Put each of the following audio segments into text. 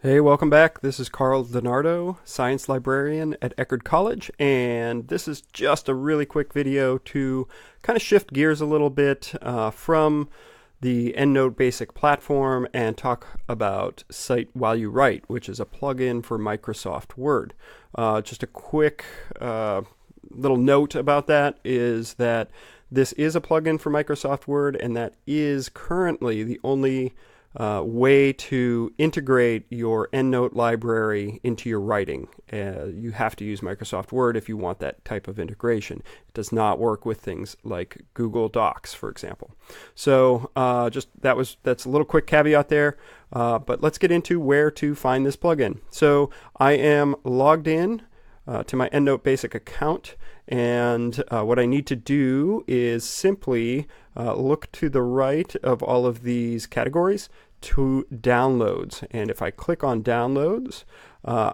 Hey, welcome back. This is Carl DiNardo, science librarian at Eckerd College, and this is just a really quick video to kind of shift gears a little bit from the EndNote Basic platform and talk about Cite while you write, which is a plugin for Microsoft Word. Just a quick little note about that is that this is a plugin for Microsoft Word, and that is currently the only way to integrate your EndNote library into your writing. You have to use Microsoft Word if you want that type of integration. It does not work with things like Google Docs, for example. So that's a little quick caveat there. But let's get into where to find this plugin. So I am logged in to my EndNote Basic account, and what I need to do is simply look to the right of all of these categories to downloads. And if I click on downloads,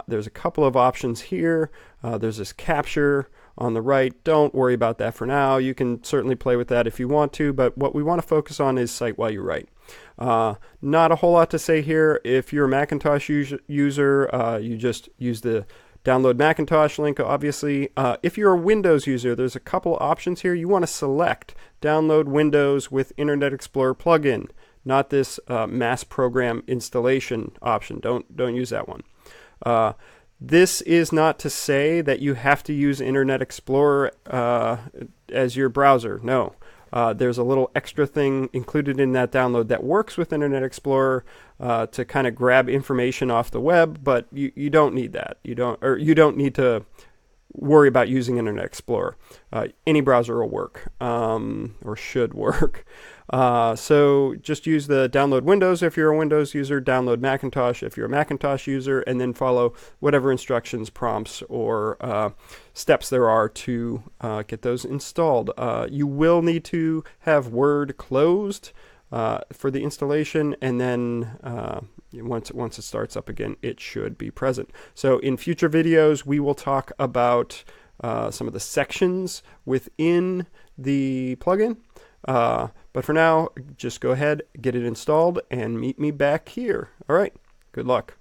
there's a couple of options here. There's this capture on the right. Don't worry about that for now. You can certainly play with that if you want to, but what we want to focus on is Cite while you write. Not a whole lot to say here. If you're a Macintosh user, you just use the download Macintosh link, obviously. If you're a Windows user, there's a couple options here. You want to select download Windows with Internet Explorer plugin, not this mass program installation option. Don't use that one. This is not to say that you have to use Internet Explorer as your browser. No. There's a little extra thing included in that download that works with Internet Explorer to kind of grab information off the web, but you don't need that. You don't need to worry about using Internet Explorer. Any browser will work, or should work. So just use the download Windows if you're a Windows user, download Macintosh if you're a Macintosh user, and then follow whatever instructions, prompts, or steps there are to get those installed. You will need to have Word closed for the installation, and then once it starts up again, it should be present. So in future videos, we will talk about some of the sections within the plugin. But for now, just go ahead, get it installed, and meet me back here. All right, good luck.